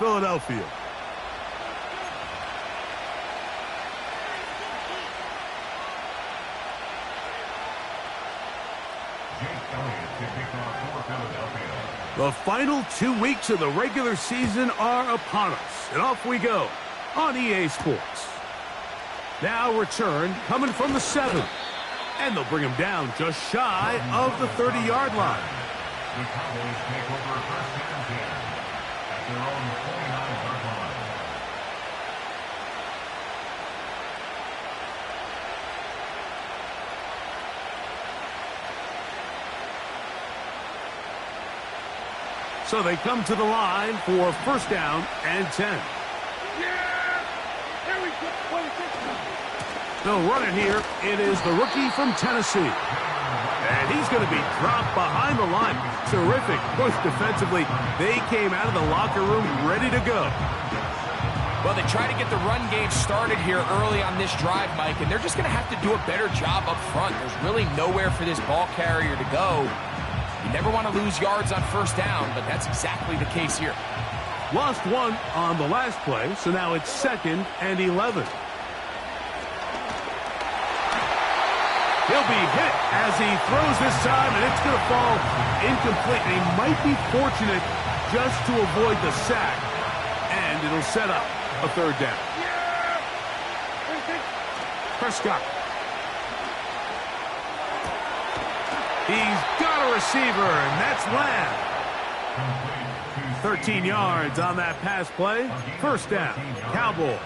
Philadelphia. The final 2 weeks of the regular season are upon us, and off we go on EA Sports. Now return coming from the 7, and they'll bring him down just shy of the 30-yard line. The Cowboys take over first down here at their own 49-yard line. So they come to the line for first down and 10. They'll run it here. It is the rookie from Tennessee. And he's going to be dropped behind the line. Terrific push defensively. They came out of the locker room ready to go. Well, they try to get the run game started here early on this drive, Mike, and they're just going to have to do a better job up front. There's really nowhere for this ball carrier to go. You never want to lose yards on first down, but that's exactly the case here. Lost one on the last play, so now it's 2nd and 11. He'll be hit as he throws this time, and it's going to fall incomplete. And he might be fortunate just to avoid the sack, and it'll set up a third down. Prescott. He's got a receiver, and that's Lamb. 13 yards on that pass play. First down, Cowboys.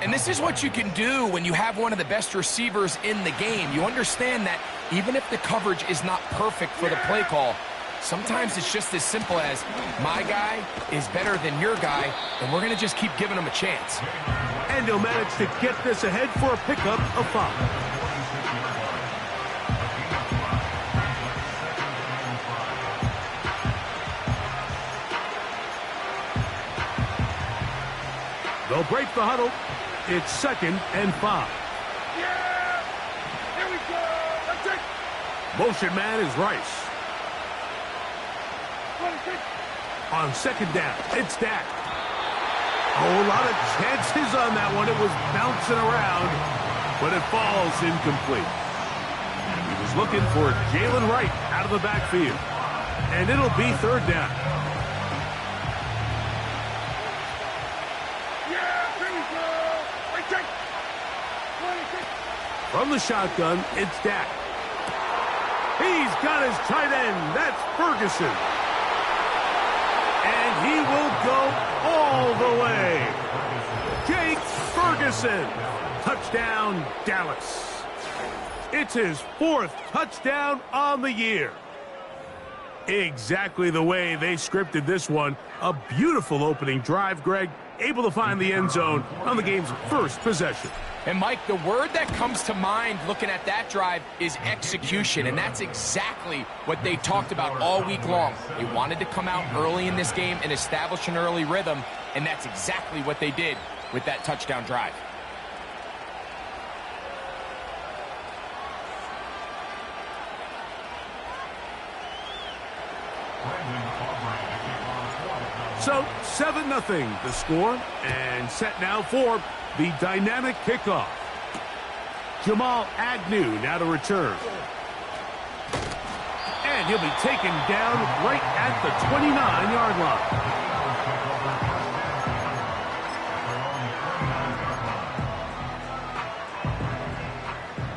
And this is what you can do when you have one of the best receivers in the game. You understand that even if the coverage is not perfect for the play call, sometimes it's just as simple as my guy is better than your guy, and we're going to just keep giving him a chance. And he'll manage to get this ahead for a pickup of 5. They'll break the huddle. It's 2nd and 5. Yeah! Here we go! That's it! Motion man is Rice. 26. On 2nd down, it's Dak. A lot of chances on that one. It was bouncing around, but it falls incomplete. He was looking for Jalen Wright out of the backfield. And it'll be third down. From the shotgun, it's Dak. He's got his tight end. That's Ferguson. And he will go all the way. Jake Ferguson. Touchdown, Dallas. It's his 4th touchdown on the year. Exactly the way they scripted this one. A beautiful opening drive, Greg. Able to find the end zone on the game's first possession. And, Mike, the word that comes to mind looking at that drive is execution, and that's exactly what they talked about all week long. They wanted to come out early in this game and establish an early rhythm, and that's exactly what they did with that touchdown drive. So, 7-0 the score, and set now for the dynamic kickoff. Jamal Agnew now to return. And he'll be taken down right at the 29-yard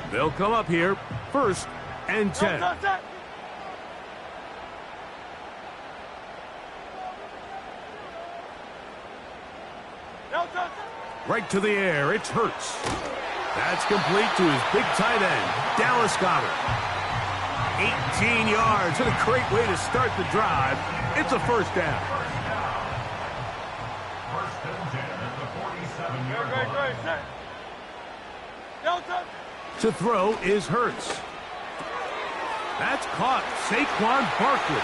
line. They'll come up here, 1st and 10. Right to the air, it's Hurts. That's complete to his big tight end, Dallas Goedert. 18 yards, and a great way to start the drive. It's a first down. First and 10 at the 47-yard line. To throw is Hurts. That's caught, Saquon Barkley.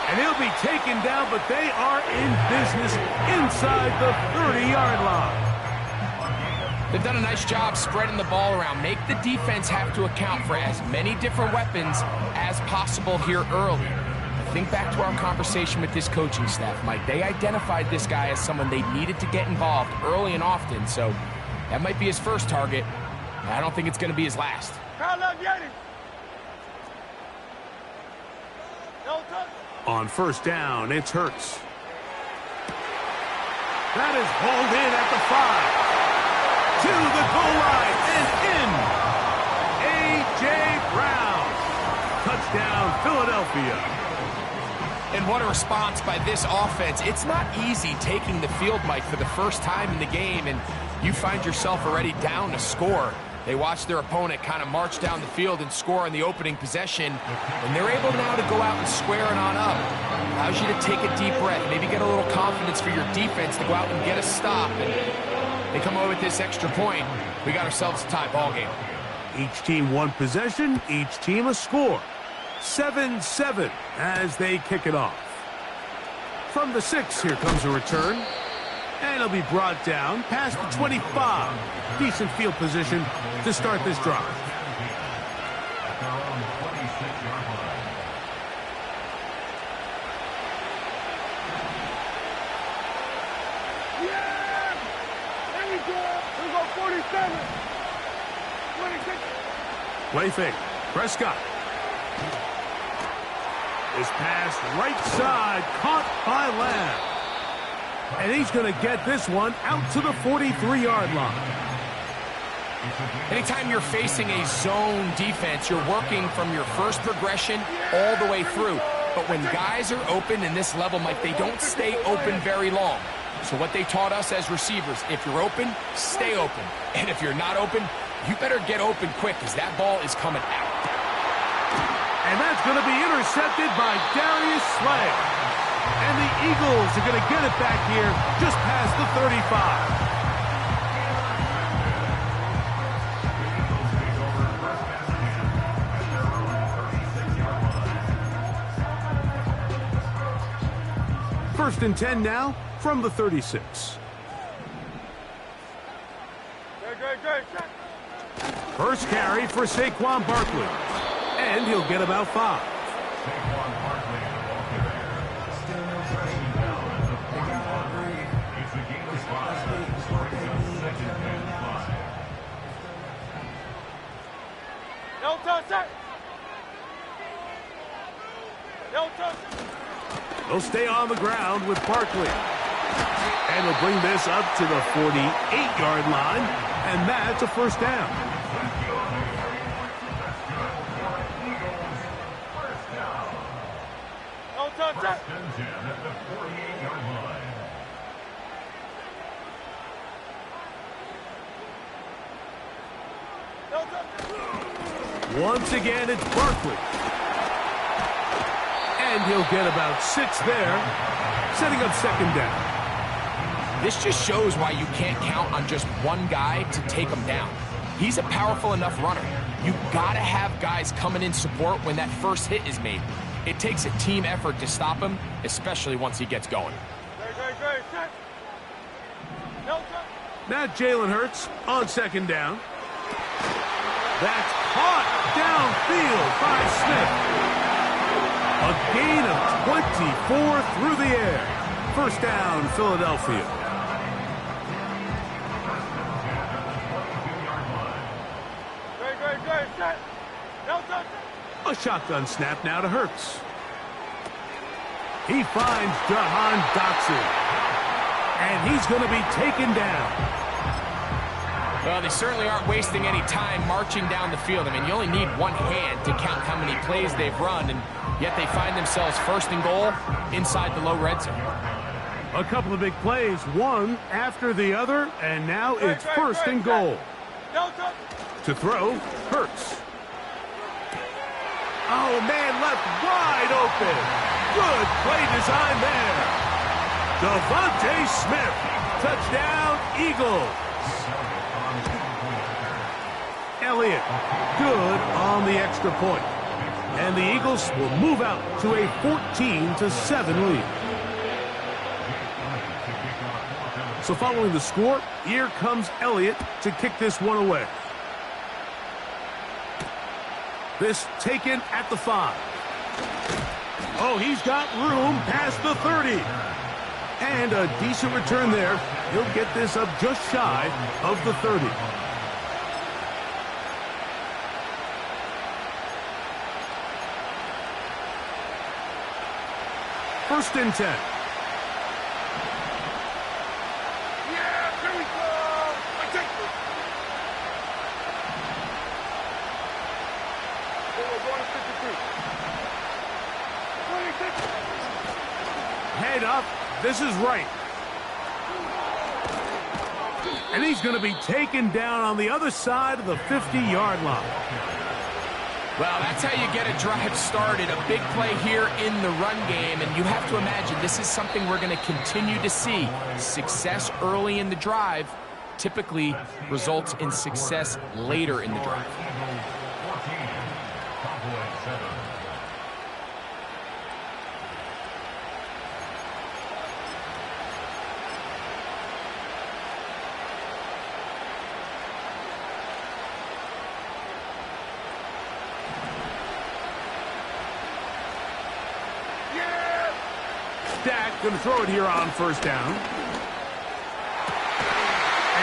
And he'll be taken down, but they are in business inside the 30-yard line. They've done a nice job spreading the ball around. Make the defense have to account for as many different weapons as possible here early. think back to our conversation with this coaching staff, Mike. They identified this guy as someone they needed to get involved early and often, so that might be his first target. I don't think it's going to be his last. On first down, it's Hurts. That is hauled in at the 5. To the goal line and in. A.J. Brown. Touchdown, Philadelphia. And what a response by this offense. It's not easy taking the field, Mike, for the first time in the game, and you find yourself already down to score. They watch their opponent kind of march down the field and score on the opening possession, and they're able now to go out and square it on up. Allows you to take a deep breath, maybe get a little confidence for your defense to go out and get a stop, and they come away with this extra point. We got ourselves a tie ball game. Each team one possession, each team a score. 7-7 as they kick it off. From the 6, here comes a return. And it'll be brought down past the 25. Decent field position to start this drive. At their own 26-yard line. Yeah! There we go! We go 47! 26! Play fake. Prescott. This pass right side caught by Lamb. And he's going to get this one out to the 43-yard line. Anytime you're facing a zone defense, you're working from your first progression all the way through. But when guys are open in this level, Mike, they don't stay open very long. So what they taught us as receivers, if you're open, stay open. And if you're not open, you better get open quick because that ball is coming out. And that's going to be intercepted by Darius Slay. And the Eagles are going to get it back here just past the 35. First and 10 now from the 36. First carry for Saquon Barkley. And he'll get about 5. Saquon Barkley in the ball there. Still no pressure down at the 41. It's a game of 5. Brings up second and 5. No touch, sir! No touch! They'll stay on the ground with Barkley. And he'll bring this up to the 48-yard line. And that's a first down. First and 10 at the 48-yard line. Once again, it's Barkley. And he'll get about 6 there, setting up second down. This just shows why you can't count on just one guy to take him down. He's a powerful enough runner. You gotta have guys coming in support when that first hit is made. It takes a team effort to stop him, especially once he gets going. Now Jalen Hurts on second down. That's caught downfield by Smith. A gain of 24 through the air. First down, Philadelphia. A shotgun snap now to Hurts. He finds Jahan Dotson. And he's going to be taken down. Well, they certainly aren't wasting any time marching down the field. I mean, you only need one hand to count how many plays they've run, and yet they find themselves first and goal inside the low red zone. A couple of big plays, one after the other, and now it's first and goal. To throw, Hurts. Oh, man, left wide open. Good play design there. Devontae Smith. Touchdown, Eagles. Elliott, good on the extra point. And the Eagles will move out to a 14-7 lead. So following the score, here comes Elliott to kick this one away. This taken at the 5. Oh, he's got room past the 30. And a decent return there. He'll get this up just shy of the 30. First and 10. Yeah, here we go. I take it. We're going to 53. 26. Head up. This is right. And he's going to be taken down on the other side of the 50-yard line. Well, that's how you get a drive started. A big play here in the run game, and you have to imagine this is something we're going to continue to see. Success early in the drive typically results in success later in the drive. Dak going to throw it here on first down. And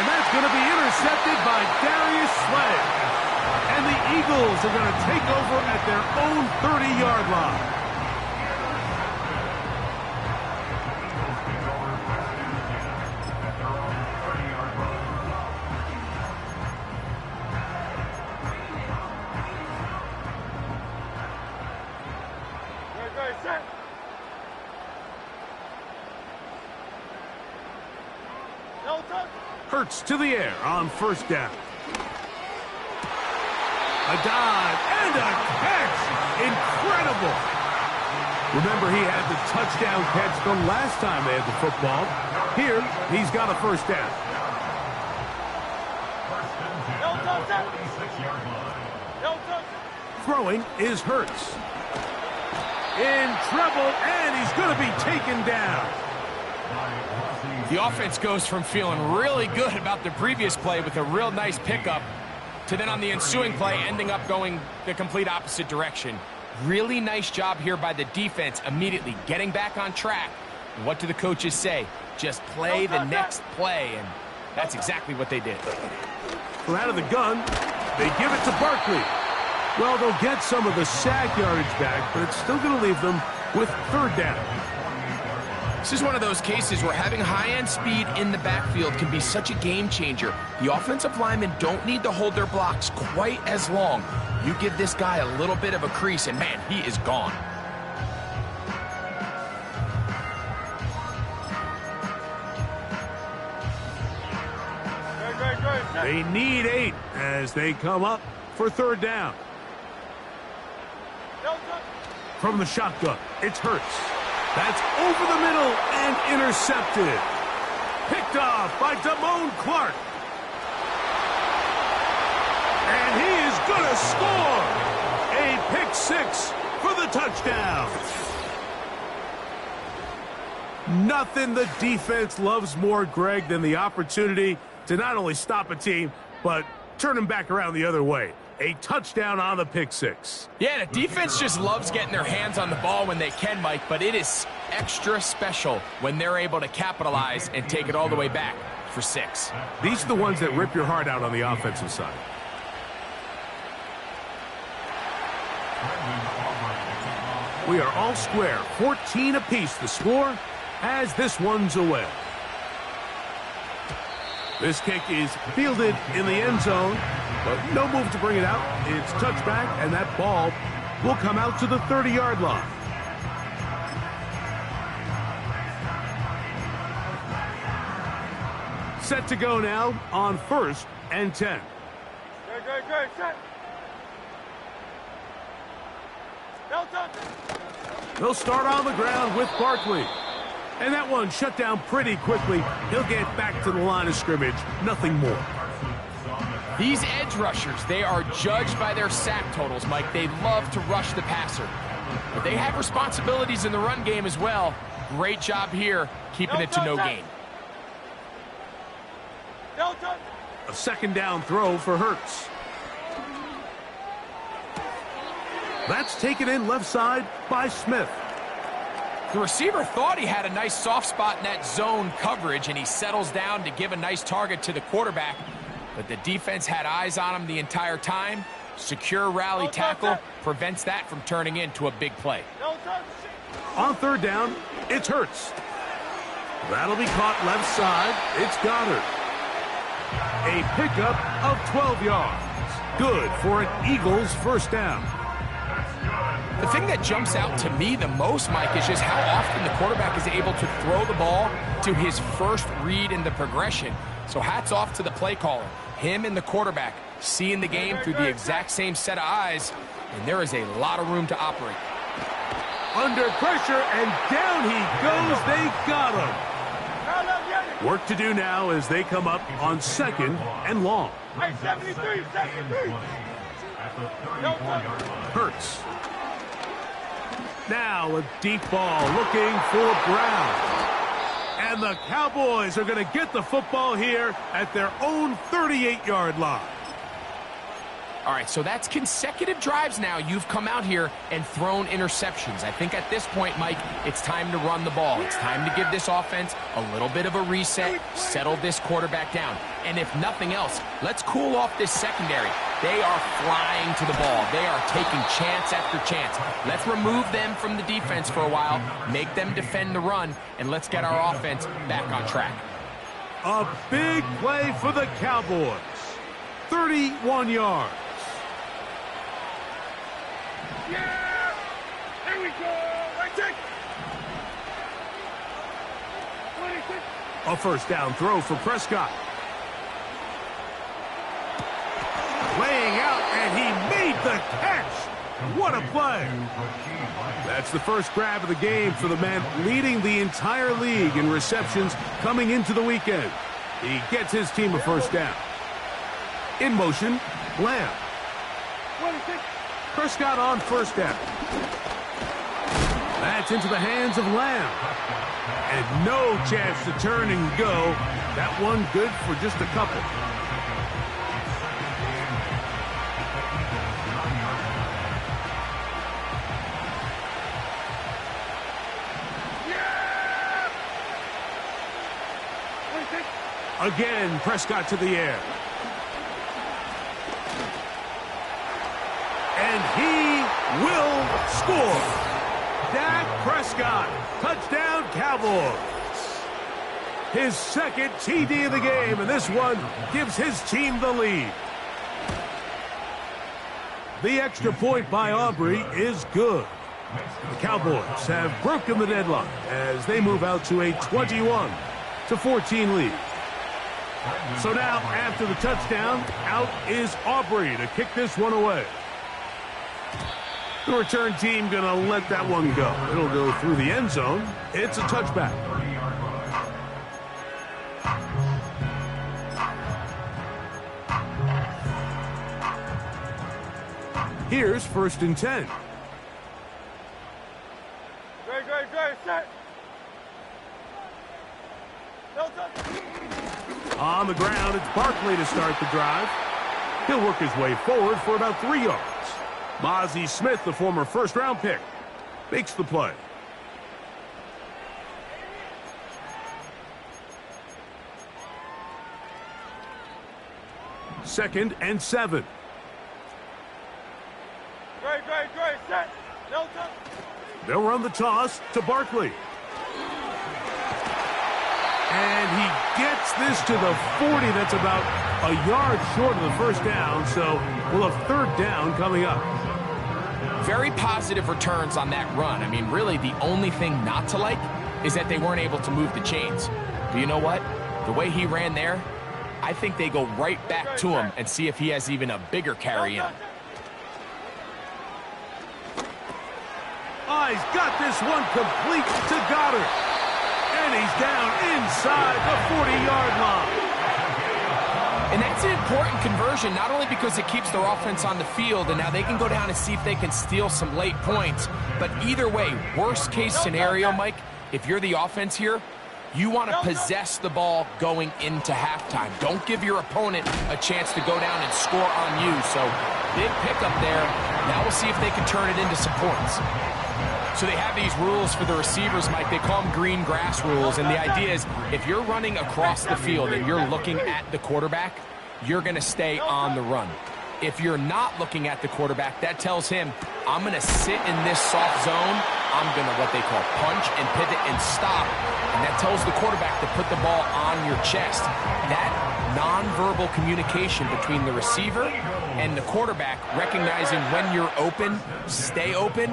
that's going to be intercepted by Darius Slay. And the Eagles are going to take over at their own 30-yard line. Very set. Hurts to the air on first down. A dive and a catch. Incredible. Remember, he had the touchdown catch the last time they had the football. Here, he's got a first down. Throwing is Hurts. In trouble, and he's going to be taken down. The offense goes from feeling really good about the previous play with a real nice pickup to then on the ensuing play ending up going the complete opposite direction. Really nice job here by the defense immediately getting back on track. And what do the coaches say? Just play the next play, and that's exactly what they did. From out of the gun, they give it to Barkley. Well, they'll get some of the sack yardage back, but it's still going to leave them with third down. This is one of those cases where having high-end speed in the backfield can be such a game changer. The offensive linemen don't need to hold their blocks quite as long. You give this guy a little bit of a crease, and man, he is gone. They need 8 as they come up for third down. From the shotgun, it's Hurts. That's over the middle and intercepted. Picked off by Damone Clark. And he is going to score. A pick 6 for the touchdown. Nothing the defense loves more, Greg, than the opportunity to not only stop a team, but turn them back around the other way. A touchdown on the pick 6. Yeah, the defense just loves getting their hands on the ball when they can, Mike, but it is extra special when they're able to capitalize and take it all the way back for 6. These are the ones that rip your heart out on the offensive side. We are all square, 14 apiece the score as this one's away. This kick is fielded in the end zone, but no move to bring it out. It's touchback, and that ball will come out to the 30-yard line. Set to go now on first and 10. Good, set. They'll start on the ground with Barkley. And that one shut down pretty quickly. He'll get back to the line of scrimmage. Nothing more. These edge rushers, they are judged by their sack totals, Mike. They love to rush the passer. But they have responsibilities in the run game as well. Great job here, keeping it to no gain. A second down throw for Hurts. That's taken in left side by Smith. The receiver thought he had a nice soft spot in that zone coverage, and he settles down to give a nice target to the quarterback. But the defense had eyes on him the entire time. Secure rally tackle prevents that from turning into a big play. On third down, it's Hurts. That'll be caught left side. It's Goddard. A pickup of 12 yards. Good for an Eagles first down. The thing that jumps out to me the most, Mike, is just how often the quarterback is able to throw the ball to his first read in the progression. So hats off to the play caller. Him and the quarterback seeing the game through the exact same set of eyes, and there is a lot of room to operate. Under pressure, and down he goes. They got him. Work to do now as they come up on second and long. Hey, 73, 73. Hurts. Now a deep ball looking for Brown. And the Cowboys are going to get the football here at their own 38-yard line. All right, so that's consecutive drives now. You've come out here and thrown interceptions. I think at this point, Mike, it's time to run the ball. It's time to give this offense a little bit of a reset, settle this quarterback down. And if nothing else, let's cool off this secondary. They are flying to the ball. They are taking chance after chance. Let's remove them from the defense for a while, make them defend the run, and let's get our offense back on track. A big play for the Cowboys. 31 yards. Yeah! Here we go! Right check! 26. A first down throw for Prescott. Laying out, and he made the catch. What a play. That's the first grab of the game for the man leading the entire league in receptions coming into the weekend. He gets his team a first down. In motion, Lamb. 26. Prescott on first down. That's into the hands of Lamb. And no chance to turn and go. That one good for just a couple. Yeah! 26. Again, Prescott to the air. And he will score. Dak Prescott, touchdown Cowboys. His second TD of the game, and this one gives his team the lead. The extra point by Aubrey is good. The Cowboys have broken the deadlock as they move out to a 21-14 lead. So now, after the touchdown, out is Aubrey to kick this one away. The return team going to let that one go. It'll go through the end zone. It's a touchback. Here's 1st and 10. Great, set. No touch. On the ground, it's Barkley to start the drive. He'll work his way forward for about 3 yards. Mozzie Smith, the former first-round pick, makes the play. Second and 7. Great, set. No touch. They'll run the toss to Barkley. And he gets this to the 40. That's about a yard short of the first down, so we'll have 3rd down coming up. Very positive returns on that run. I mean, really, the only thing not to like is that they weren't able to move the chains. But you know what? The way he ran there, I think they go right back to him and see if he has even a bigger carry in. Oh, he's got this one complete to Goddard. And he's down inside the 40-yard line. And that's an important conversion, not only because it keeps their offense on the field, and now they can go down and see if they can steal some late points. But either way, worst-case scenario, Mike, if you're the offense here, you want to possess the ball going into halftime. Don't give your opponent a chance to go down and score on you. So big pickup there. Now we'll see if they can turn it into some points. So they have these rules for the receivers, Mike. They call them green grass rules. And the idea is if you're running across the field and you're looking at the quarterback, you're going to stay on the run. If you're not looking at the quarterback, that tells him, I'm going to sit in this soft zone. I'm going to what they call punch and pivot and stop. And that tells the quarterback to put the ball on your chest. That nonverbal communication between the receiver and the quarterback, recognizing when you're open, stay open,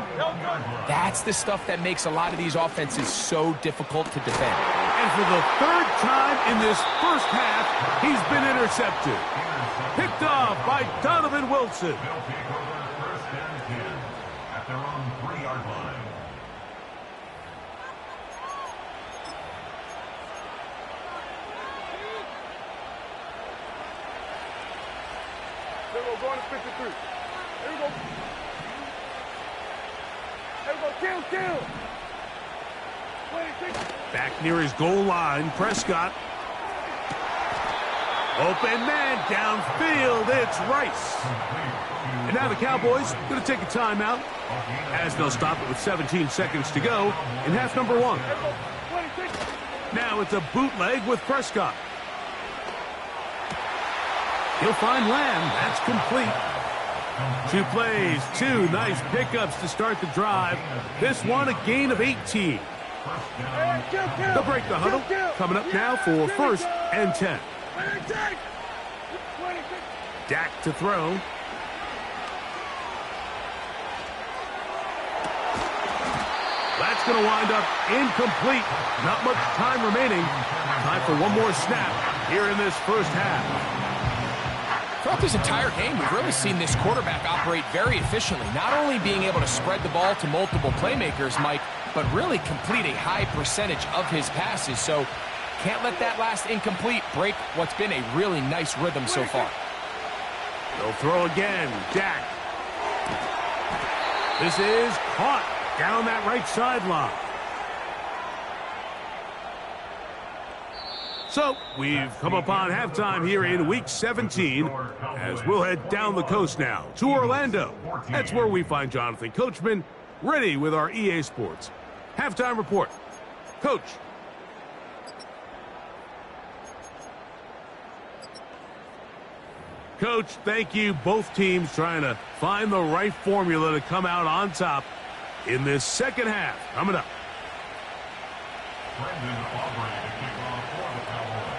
that's the stuff that makes a lot of these offenses so difficult to defend. And for the third time in this first half, he's been intercepted. Picked off by Donovan Wilson. They'll take over first and 10 at their own 3-yard line. There we go, going to 53. There we go. There we go, kill. 26. Back near his goal line, Prescott. Open man downfield, it's Rice. And now the Cowboys going to take a timeout as they'll stop it with 17 seconds to go in half number 1. Now it's a bootleg with Prescott. He'll find Lamb. That's complete. 2 plays, 2 nice pickups to start the drive. This one a gain of 18. They'll break the huddle. Coming up now for first and 10. Dak to throw. That's going to wind up incomplete. Not much time remaining. Time for one more snap here in this first half. Throughout this entire game, we've really seen this quarterback operate very efficiently, not only being able to spread the ball to multiple playmakers, Mike, but really complete a high percentage of his passes. So can't let that last incomplete break what's been a really nice rhythm so far. They'll throw again. Dak. This is caught down that right sideline. So we've come upon halftime here in Week 17 as we'll head down the coast now to Orlando. That's where we find Jonathan Coachman ready with our EA Sports halftime report. Coach. Coach, thank you. Both teams trying to find the right formula to come out on top in this second half. Coming up. Brendan Aubrey to kick off for the Cowboys.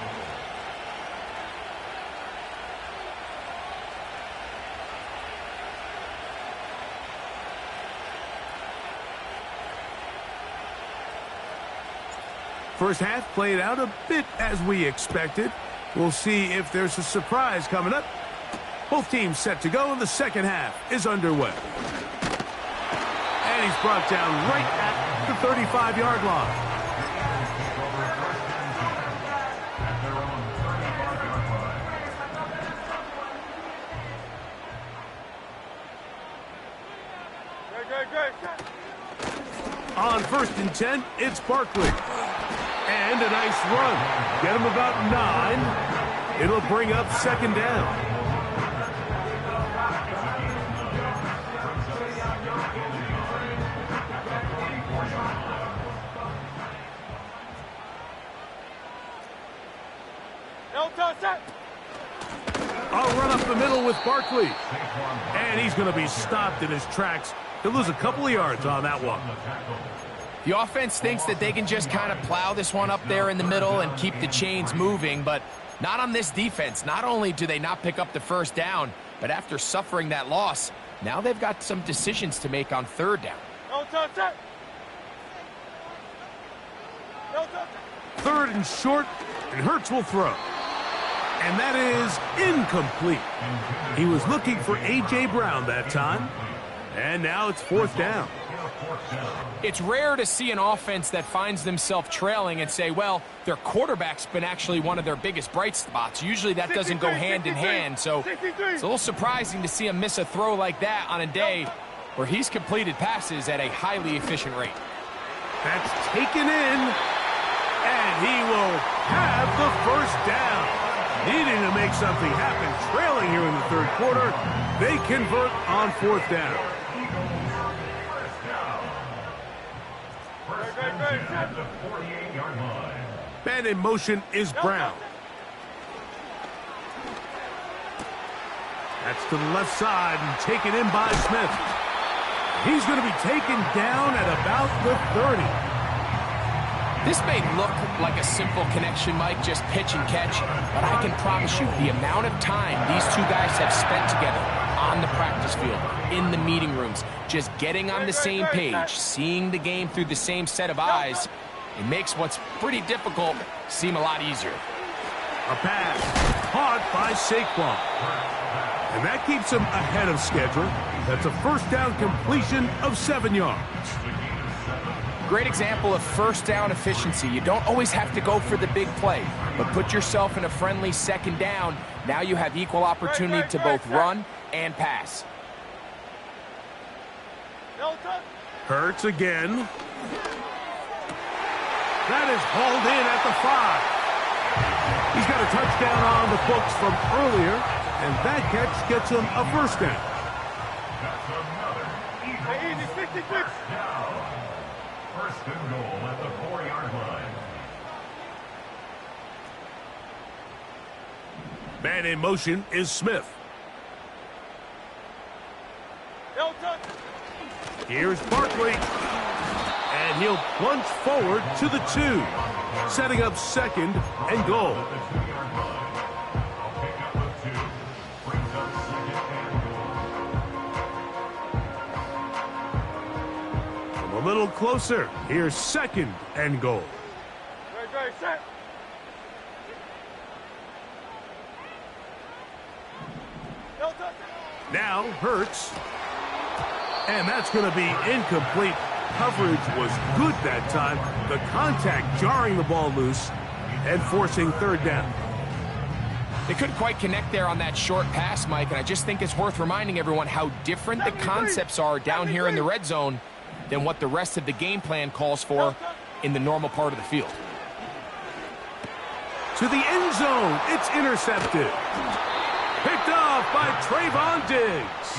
First half played out a bit as we expected. We'll see if there's a surprise coming up. Both teams set to go, and the second half is underway. And he's brought down right at the 35-yard line. At their own 35-yard line. Great. On first and 10, it's Barkley. And a nice run. Get him about 9. It'll bring up second down. I'll run up the middle with Barkley. And he's going to be stopped in his tracks. He'll lose a couple of yards on that one. The offense thinks that they can just kind of plow this one up there in the middle and keep the chains moving, but not on this defense. Not only do they not pick up the first down, but after suffering that loss, now they've got some decisions to make on third down. Third and short, and Hurts will throw. And that is incomplete. He was looking for A.J. Brown that time. And now it's fourth down. It's rare to see an offense that finds themselves trailing and say, well, their quarterback's been actually one of their biggest bright spots. Usually that doesn't go hand in hand, so it's a little surprising to see him miss a throw like that on a day where he's completed passes at a highly efficient rate. That's taken in, and he will have the first down. Needing to make something happen, trailing here in the third quarter, they convert on fourth down. at the 48-yard line. Man in motion is Brown. That's to the left side and taken in by Smith. He's going to be taken down at about the 30. This may look like a simple connection, Mike, just pitch and catch, but I can promise you the amount of time these two guys have spent together on the practice field, in the meeting rooms, just getting on the same page, seeing the game through the same set of eyes, it makes what's pretty difficult seem a lot easier. A pass caught by Saquon. And that keeps him ahead of schedule. That's a first down completion of 7 yards. Great example of first down efficiency. You don't always have to go for the big play, but put yourself in a friendly second down. Now you have equal opportunity to both run and pass. Hurts again. That is hauled in at the 5. He's got a touchdown on the books from earlier, and that catch gets him a first down. Easy 66. First and goal at the 4-yard line. Man in motion is Smith. Here's Barkley. And he'll plunge forward to the 2, setting up second and goal. At the 2-yard line. I'll pick up the 2. Brings up second and goal. A little closer. Here's second and goal. Set. Now Hurts. And that's going to be incomplete. Coverage was good that time. The contact jarring the ball loose and forcing third down. They couldn't quite connect there on that short pass, Mike, and I just think it's worth reminding everyone how different the concepts are down here in the red zone than what the rest of the game plan calls for in the normal part of the field. To the end zone. It's intercepted. Picked off by Trayvon Diggs.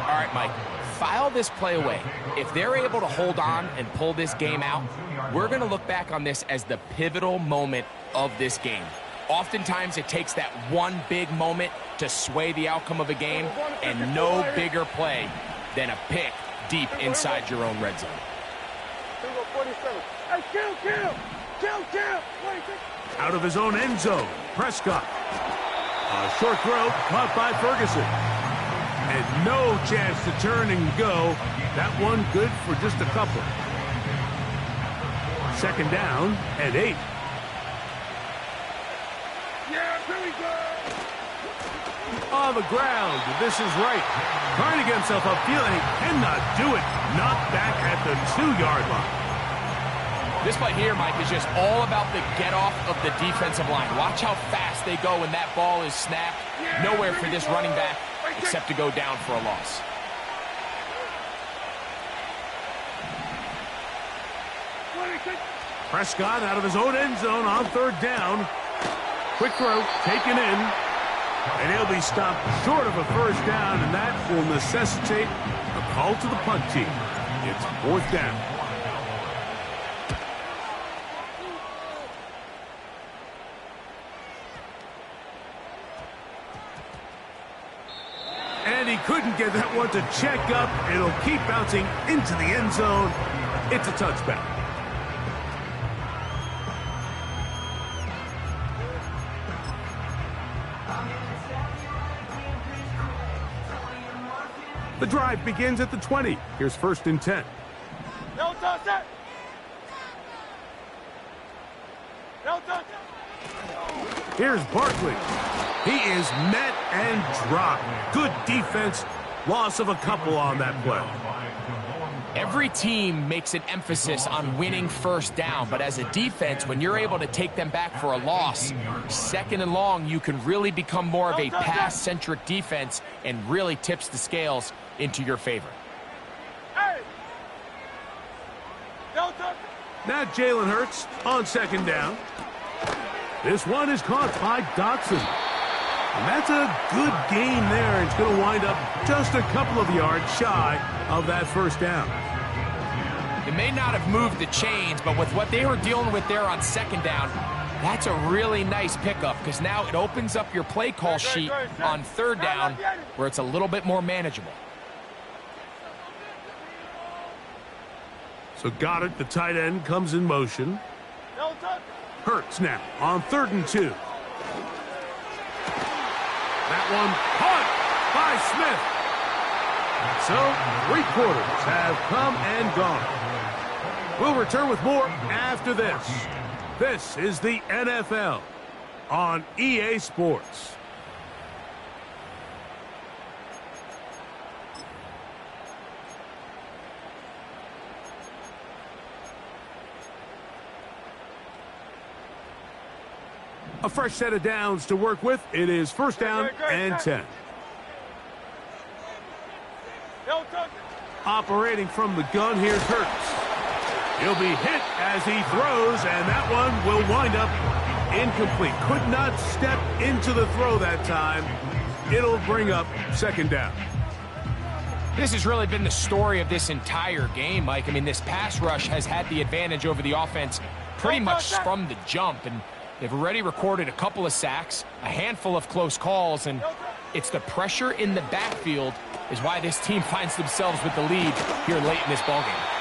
All right, Mike, file this play away. If they're able to hold on and pull this game out, we're going to look back on this as the pivotal moment of this game. Oftentimes, it takes that one big moment to sway the outcome of a game, and no bigger play than a pick deep inside your own red zone. Hey, kill! Out of his own end zone. Prescott. A short throw caught by Ferguson. And no chance to turn and go. That one good for just a couple. Second down and 8. Yeah, here we go. On the ground. This is right. Trying to get himself upfield, and he cannot do it. Knocked back at the 2-yard line. This play here, Mike, is just all about the get-off of the defensive line. Watch how fast they go when that ball is snapped. Nowhere for this running back except to go down for a loss. Prescott out of his own end zone on third down. Quick throw, taken in. And he'll be stopped short of a first down, and that will necessitate a call to the punt team. It's fourth down. And he couldn't get that one to check up. It'll keep bouncing into the end zone. It's a touchback. The drive begins at the 20. Here's first and 10. No touch it. No touch. Here's Barkley. He is met and dropped. Good defense. Loss of a couple on that play. Every team makes an emphasis on winning first down, but as a defense, when you're able to take them back for a loss, second and long, you can really become more of a pass-centric defense and really tips the scales into your favor. Hey. No touch. Now Jalen Hurts on second down. This one is caught by Dotson. And that's a good gain there. It's going to wind up just a couple of yards shy of that first down. The may not have moved the chains, but with what they were dealing with there on second down, that's a really nice pickup because now it opens up your play call sheet on third down where it's a little bit more manageable. So Goddard, the tight end, comes in motion. Hurts now on 3rd and 2. That one caught by Smith. So 3 quarters have come and gone. We'll return with more after this. This is the NFL on EA Sports. A fresh set of downs to work with. It is 1st down and 10. Operating from the gun, here's Hurts. He'll be hit as he throws, and that one will wind up incomplete. Could not step into the throw that time. It'll bring up 2nd down. This has really been the story of this entire game, Mike. I mean, this pass rush has had the advantage over the offense pretty much from the jump, and they've already recorded a couple of sacks, a handful of close calls, and it's the pressure in the backfield is why this team finds themselves with the lead here late in this ballgame.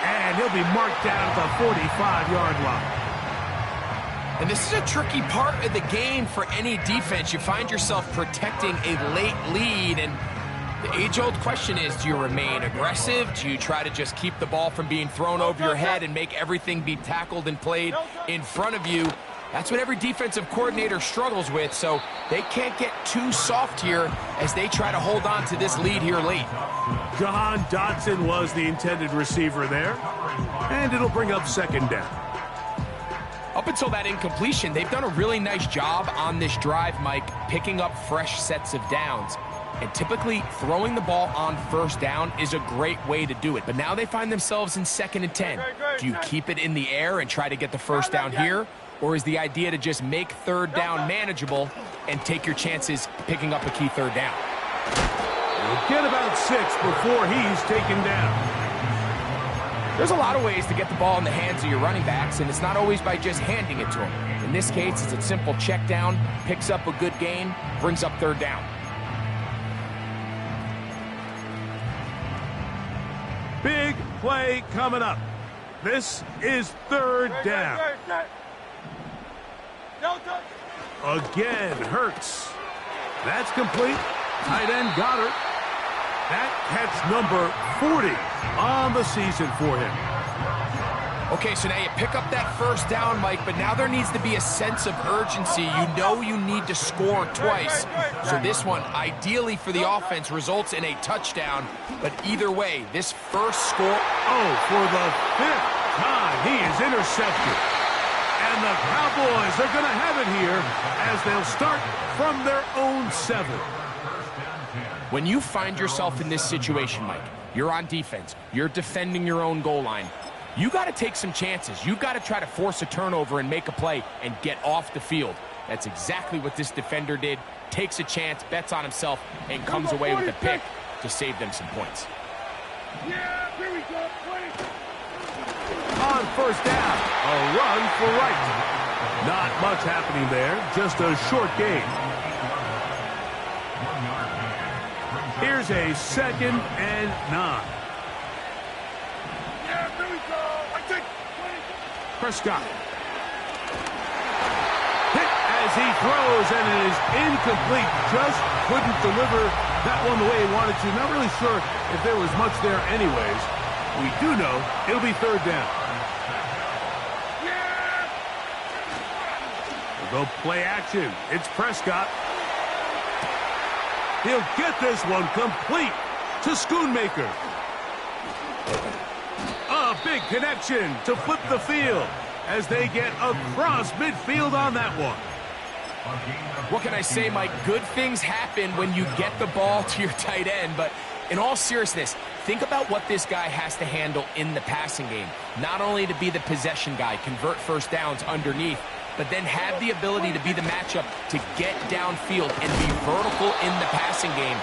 And he'll be marked down at the 45-yard line. And this is a tricky part of the game for any defense. You find yourself protecting a late lead, and the age-old question is, do you remain aggressive? Do you try to just keep the ball from being thrown over your head and make everything be tackled and played in front of you? That's what every defensive coordinator struggles with, so they can't get too soft here as they try to hold on to this lead here late. Jahan Dotson was the intended receiver there, and it'll bring up 2nd down. Up until that incompletion, they've done a really nice job on this drive, Mike, picking up fresh sets of downs. And typically, throwing the ball on 1st down is a great way to do it. But now they find themselves in 2nd and 10. Do you keep it in the air and try to get the 1st down here? Or is the idea to just make 3rd down manageable and take your chances picking up a key 3rd down? He'll get about 6 before he's taken down. There's a lot of ways to get the ball in the hands of your running backs, and it's not always by just handing it to them. In this case, it's a simple check down, picks up a good gain, brings up 3rd down. Big play coming up. This is 3rd down. Again, Hurts. That's complete. Tight end Goddard. That catch number 40 on the season for him. Okay, so now you pick up that 1st down, Mike, but now there needs to be a sense of urgency. You know you need to score twice. So this one, ideally for the offense, results in a touchdown. But either way, this first score... Oh, for the 5th time, he is intercepted. And the Cowboys are going to have it here as they'll start from their own 7. When you find yourself in this situation, Mike, you're on defense, you're defending your own goal line, you got to take some chances. You've got to try to force a turnover and make a play and get off the field. That's exactly what this defender did. Takes a chance, bets on himself, and comes away with a pick to save them some points. Yeah, here we go. On 1st down, a run for right. Not much happening there, just a short gain. Here's a 2nd and 9. Yeah, here we go. I take 20. Prescott. Hit as he throws, and it is incomplete. Just couldn't deliver that one the way he wanted to. Not really sure if there was much there anyways. We do know it'll be 3rd down. We'll go play action. It's Prescott. He'll get this one complete to Schoonmaker. A big connection to flip the field as they get across midfield on that one. What can I say, Mike? Good things happen when you get the ball to your tight end, but in all seriousness, think about what this guy has to handle in the passing game. Not only to be the possession guy, convert 1st downs underneath, but then have the ability to be the matchup to get downfield and be vertical in the passing game.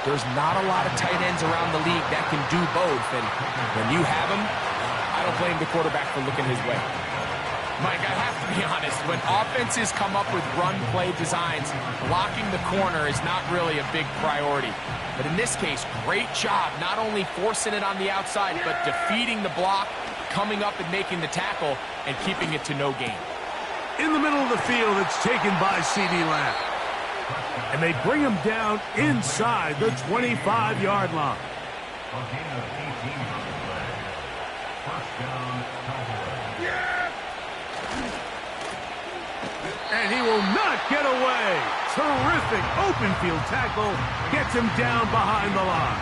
There's not a lot of tight ends around the league that can do both, and when you have them, I don't blame the quarterback for looking his way. Mike, I have to be honest, when offenses come up with run play designs, blocking the corner is not really a big priority. But in this case, great job not only forcing it on the outside, but defeating the block, coming up and making the tackle, and keeping it to no gain. In the middle of the field, it's taken by CeeDee Lamb. And they bring him down inside the 25-yard line. A gain of 18 on the play. First down, Cowboys. And he will not get away. Terrific open field tackle. Gets him down behind the line.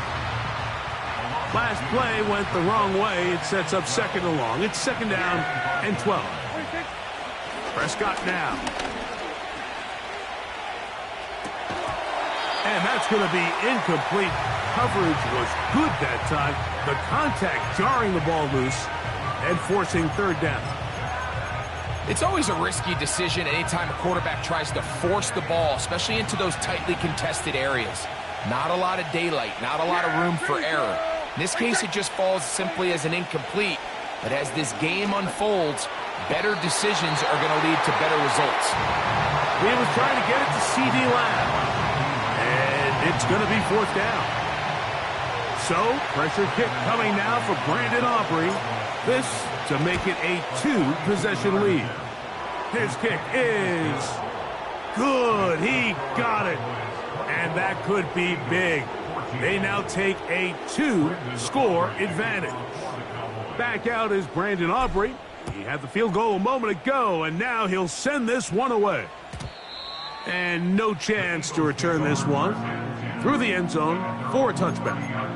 Last play went the wrong way. It sets up second and long. It's second down and 12. Prescott now. And that's going to be incomplete. Coverage was good that time. The contact jarring the ball loose and forcing third down. It's always a risky decision anytime a quarterback tries to force the ball, especially into those tightly contested areas. Not a lot of daylight, not a lot of room for error. In this case, it just falls simply as an incomplete. But as this game unfolds, better decisions are going to lead to better results. He was trying to get it to CeeDee Lamb. And it's going to be fourth down. So, pressure kick coming now for Brandon Aubrey. This to make it a two-possession lead. His kick is good. He got it. And that could be big. They now take a two-score advantage. Back out is Brandon Aubrey. He had the field goal a moment ago, and now he'll send this one away. And no chance to return this one through the end zone for a touchback.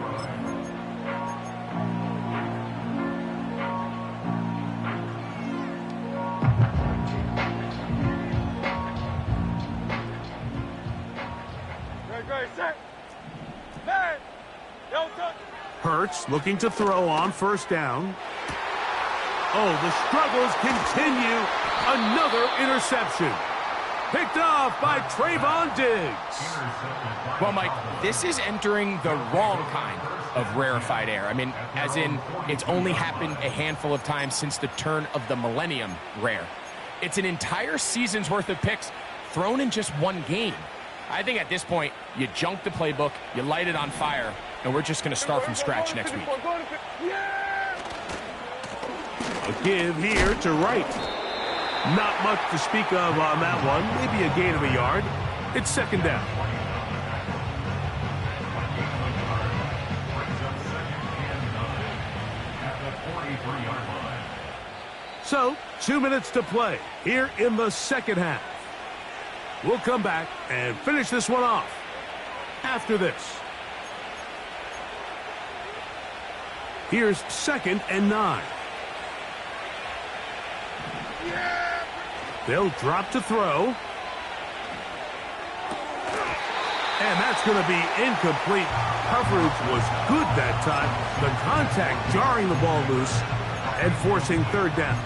Hurts looking to throw on first down. Oh, the struggles continue. Another interception. Picked off by Trayvon Diggs. Well, Mike, this is entering the wrong kind of rarefied air. I mean, as in, it's only happened a handful of times since the turn of the millennium rare. It's an entire season's worth of picks thrown in just one game. I think at this point, you junk the playbook, you light it on fire, and we're just going to start from scratch next week. A give here to Wright. Not much to speak of on that one. Maybe a gain of a yard. It's second down. So, 2 minutes to play here in the second half. We'll come back and finish this one off after this. Here's second and 9. They'll drop to throw. And that's going to be incomplete. Coverage was good that time. The contact jarring the ball loose and forcing third down.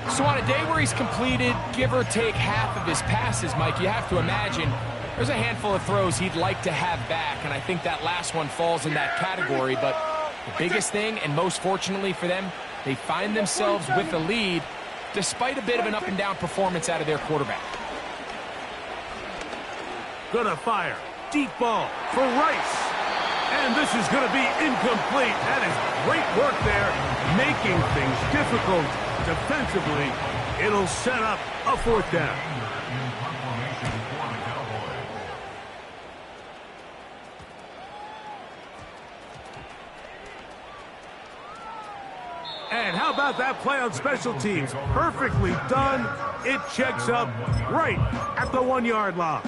So on a day where he's completed, give or take half of his passes, Mike, you have to imagine there's a handful of throws he'd like to have back, and I think that last one falls in that category. But the biggest thing, and most fortunately for them, they find themselves with the lead despite a bit of an up-and-down performance out of their quarterback. Gonna fire. Deep ball for Rice. And this is going to be incomplete. That is great work there, making things difficult defensively. It'll set up a fourth down. And how about that play on special teams? Perfectly done. It checks up right at the 1 yard line.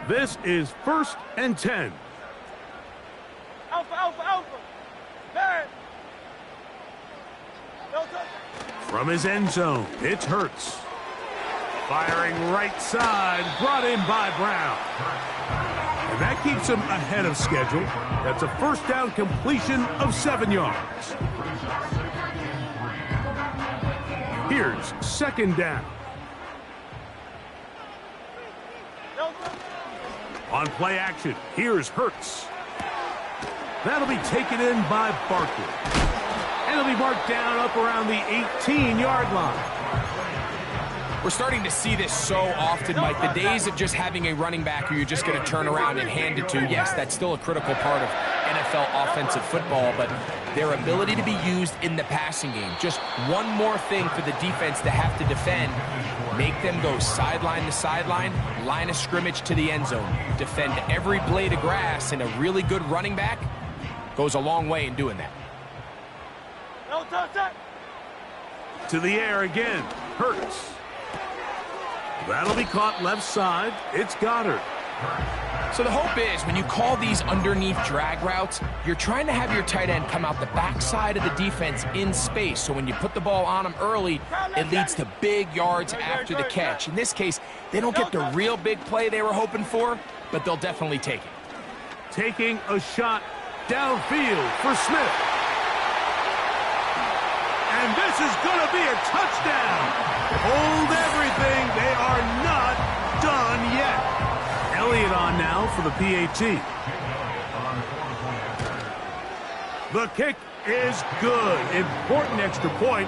This is first and 10. Alpha, alpha, alpha. Man. From his end zone, it's Hurts. Firing right side, brought in by Brown. And that keeps him ahead of schedule. That's a first down completion of 7 yards. Here's second down. On play action, here's Hurts. That'll be taken in by Barkley. And it'll be marked down up around the 18-yard line. We're starting to see this so often, Mike. The days of just having a running back who you're just going to turn around and hand it to, yes, that's still a critical part of NFL offensive football, but their ability to be used in the passing game. Just one more thing for the defense to have to defend. Make them go sideline to sideline, line of scrimmage to the end zone. Defend every blade of grass, and a really good running back goes a long way in doing that. No touch that. To the air again. Hurts. That'll be caught left side. It's Goddard. So the hope is when you call these underneath drag routes, you're trying to have your tight end come out the backside of the defense in space. So when you put the ball on him early, it leads to big yards after the catch. In this case, they don't get the real big play they were hoping for, but they'll definitely take it. Taking a shot downfield for Smith. And this is going to be a touchdown. Hold everything. They are not done yet. Elliott on now for the PAT. The kick is good. Important extra point.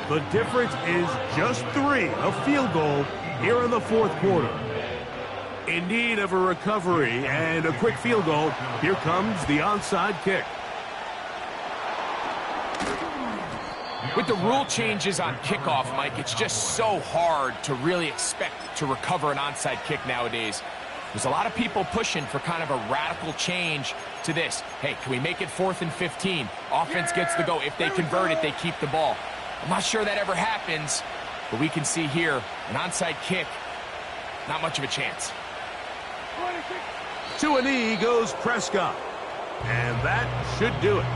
The difference is just 3, a field goal here in the fourth quarter. In need of a recovery and a quick field goal, here comes the onside kick. With the rule changes on kickoff, Mike, it's just so hard to really expect to recover an onside kick nowadays. There's a lot of people pushing for kind of a radical change to this. Hey, can we make it 4th and 15? Offense gets the go. If they convert it, they keep the ball. I'm not sure that ever happens, but we can see here an onside kick, not much of a chance. To a knee goes Prescott, and that should do it.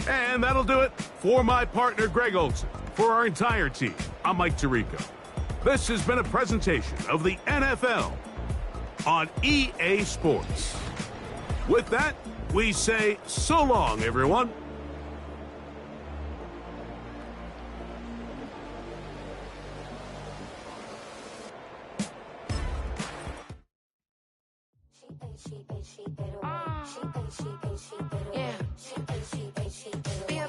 And that'll do it for my partner, Greg Olsen. For our entire team, I'm Mike Tirico. This has been a presentation of the NFL on EA Sports. With that, we say so long, everyone. Yeah.